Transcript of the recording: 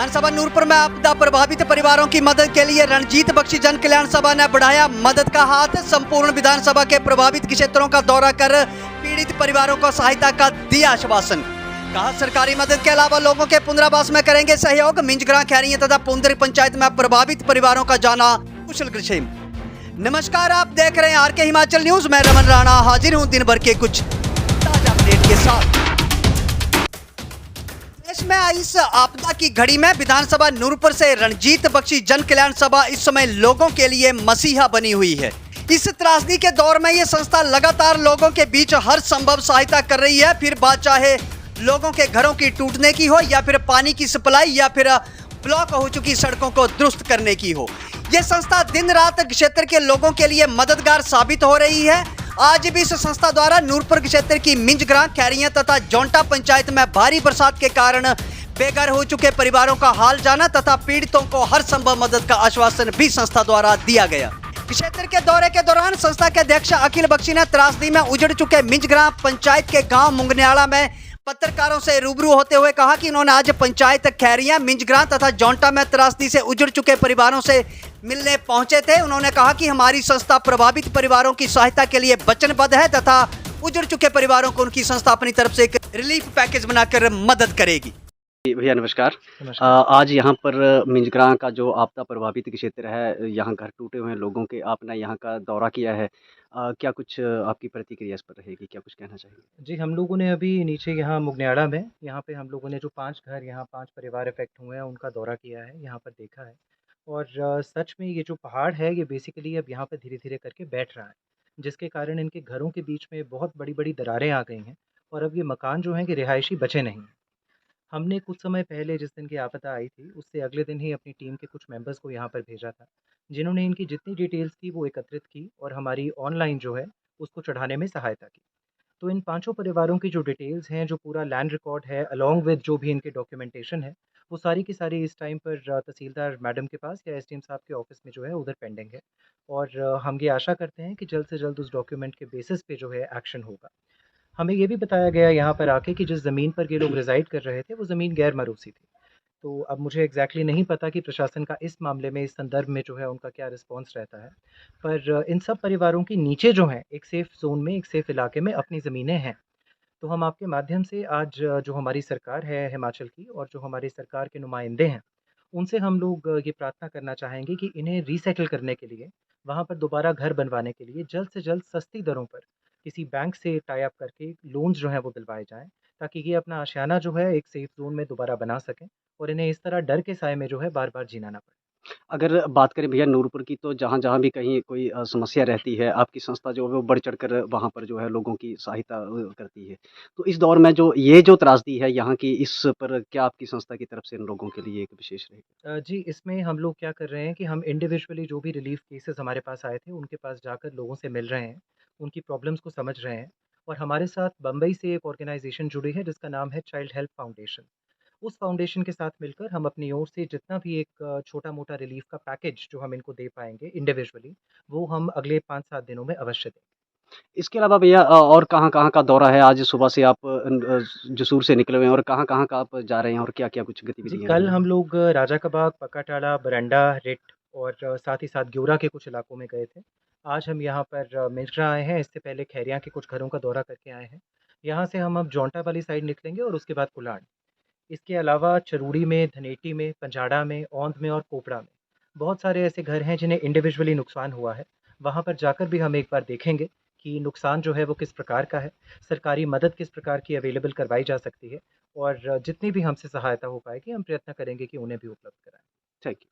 विधानसभा नूरपुर में आपदा प्रभावित परिवारों की मदद के लिए रणजीत बख्शी जन कल्याण सभा ने बढ़ाया मदद का हाथ। संपूर्ण विधानसभा के प्रभावित क्षेत्रों का दौरा कर पीड़ित परिवारों को सहायता का दिया आश्वासन। कहा सरकारी मदद के अलावा लोगों के पुनर्वास में करेंगे सहयोग। मिंजग्रां, खैरियां तथा पुंदरी पंचायत में प्रभावित परिवारों का जाना कुशल ग्रसेम। नमस्कार, आप देख रहे हैं आर के हिमाचल न्यूज। मैं रमन राणा हाजिर हूँ दिन भर के कुछ ताजा अपडेट के साथ। देश में इस आपदा की घड़ी में विधानसभा नूरपुर से रणजीत बख्शी जन कल्याण सभा इस समय लोगों के लिए मसीहा बनी हुई है। इस त्रासदी के दौर में ये संस्था लगातार लोगों के बीच हर संभव सहायता कर रही है। फिर बात चाहे लोगों के घरों की टूटने की हो या फिर पानी की सप्लाई या फिर ब्लॉक हो चुकी सड़कों को दुरुस्त करने की हो, ये संस्था दिन रात क्षेत्र के लोगों के लिए मददगार साबित हो रही है। आज भी इस संस्था द्वारा नूरपुर क्षेत्र की मिंजग्रां, खैरियां तथा जोंटा पंचायत में भारी बरसात के कारण बेघर हो चुके परिवारों का हाल जाना तथा पीड़ितों को हर संभव मदद का आश्वासन भी संस्था द्वारा दिया गया। क्षेत्र के दौरे के दौरान संस्था के अध्यक्ष अखिल बख्शी ने त्रासदी में उजड़ चुके मिंजग्रां पंचायत के गांव मुंगन्याला में पत्रकारों से रूबरू होते हुए कहा कि उन्होंने आज पंचायत खैरियां, मिंजग्रां तथा जोंटा में त्रासदी से उजड़ चुके परिवारों से मिलने पहुंचे थे। उन्होंने कहा कि हमारी संस्था प्रभावित परिवारों की सहायता के लिए वचनबद्ध है तथा उजड़ चुके परिवारों को उनकी संस्था अपनी तरफ से एक रिलीफ पैकेज बनाकर मदद करेगी। भैया नमस्कार। आज यहाँ पर मिंजग्रां का जो आपदा प्रभावित क्षेत्र है, यहाँ घर टूटे हुए लोगों के आपने यहाँ का दौरा किया है। क्या कुछ आपकी प्रतिक्रिया इस पर रहेगी, क्या कुछ कहना चाहिए? जी, हम लोगों ने अभी नीचे यहाँ मुगन्याला में यहाँ पे हम लोगों ने जो 5 घर यहाँ 5 परिवार इफ़ेक्ट हुए हैं उनका दौरा किया है, यहाँ पर देखा है। और सच में ये जो पहाड़ है ये बेसिकली अब यहाँ पे धीरे-धीरे करके बैठ रहा है, जिसके कारण इनके घरों के बीच में बहुत बड़ी-बड़ी दरारें आ गई हैं और अब ये मकान जो हैं कि रिहायशी बचे नहीं हैं। हमने कुछ समय पहले जिस दिन की आपदा आई थी, उससे अगले दिन ही अपनी टीम के कुछ मेंबर्स को यहाँ पर भेजा था, जिन्होंने इनकी जितनी डिटेल्स थी वो एकत्रित की और हमारी ऑनलाइन जो है उसको चढ़ाने में सहायता की। तो इन पाँचों परिवारों की जो डिटेल्स हैं, जो पूरा लैंड रिकॉर्ड है, अलॉन्ग विद जो भी इनके डॉक्यूमेंटेशन है, वो सारी की सारी इस टाइम पर तहसीलदार मैडम के पास या एसडीएम साहब के ऑफिस में जो है उधर पेंडिंग है। और हम ये आशा करते हैं कि जल्द से जल्द उस डॉक्यूमेंट के बेसिस पे जो है एक्शन होगा। हमें ये भी बताया गया यहाँ पर आके कि जिस ज़मीन पर ये लोग रिज़ाइड कर रहे थे, वो ज़मीन गैर मरूसी थी। तो अब मुझे एग्ज़ैक्टली नहीं पता कि प्रशासन का इस मामले में, इस संदर्भ में जो है उनका क्या रिस्पॉन्स रहता है। पर इन सब परिवारों की नीचे जो हैं, एक सेफ़ ज़ोन में, एक सेफ़ इलाके में अपनी ज़मीनें हैं। तो हम आपके माध्यम से आज जो हमारी सरकार है हिमाचल की और जो हमारी सरकार के नुमाइंदे हैं, उनसे हम लोग ये प्रार्थना करना चाहेंगे कि इन्हें रीसेटल करने के लिए, वहाँ पर दोबारा घर बनवाने के लिए जल्द से जल्द सस्ती दरों पर किसी बैंक से टाई अप करके लोन्स जो हैं वो दिलवाए जाएँ, ताकि ये अपना आशियाना जो है एक सेफ़ ज़ोन में दोबारा बना सकें और इन्हें इस तरह डर के साए में जो है बार-बार जीना ना पड़े। अगर बात करें भैया नूरपुर की, तो जहाँ-जहाँ भी कहीं कोई समस्या रहती है, आपकी संस्था जो है वो बढ़-चढ़ कर वहाँ पर जो है लोगों की सहायता करती है। तो इस दौर में जो ये जो त्रासदी है यहाँ की, इस पर क्या आपकी संस्था की तरफ से इन लोगों के लिए एक विशेष रहेगी? जी, इसमें हम लोग क्या कर रहे हैं कि हम इंडिविजुअली जो भी रिलीफ़ केसेज़ हमारे पास आए थे, उनके पास जाकर लोगों से मिल रहे हैं, उनकी प्रॉब्लम्स को समझ रहे हैं। और हमारे साथ बम्बई से एक ऑर्गेनाइज़ेशन जुड़ी है जिसका नाम है चाइल्ड हेल्प फाउंडेशन। उस फाउंडेशन के साथ मिलकर हम अपनी ओर से जितना भी एक छोटा-मोटा रिलीफ़ का पैकेज जो हम इनको दे पाएँगे इंडिविजुअली, वो हम अगले 5-7 दिनों में अवश्य देंगे। इसके अलावा भैया और कहाँ-कहाँ का दौरा है? आज सुबह से आप जसूर से निकले हुए हैं और कहाँ-कहाँ का आप जा रहे हैं और क्या-क्या कुछ जी, गतिविधियाँ कल हैं? हम लोग राजा का बाग, पक्काटाला, बरंडा, रिट और साथ ही साथ ग्योरा के कुछ इलाकों में गए थे। आज हम यहाँ पर मिर्ज़ा आए हैं, इससे पहले खैरियाँ के कुछ घरों का दौरा करके आए हैं। यहाँ से हम अब जोंटा वाली साइड निकलेंगे और उसके बाद कुलाड़। इसके अलावा चरूड़ी में, धनेटी में, पंजाड़ा में, औंध में और कोपड़ा में बहुत सारे ऐसे घर हैं जिन्हें इंडिविजुअली नुकसान हुआ है। वहाँ पर जाकर भी हम एक बार देखेंगे कि नुकसान जो है वो किस प्रकार का है, सरकारी मदद किस प्रकार की अवेलेबल करवाई जा सकती है और जितनी भी हमसे सहायता हो पाएगी हम प्रयत्न करेंगे कि उन्हें भी उपलब्ध कराएँ। Thank you.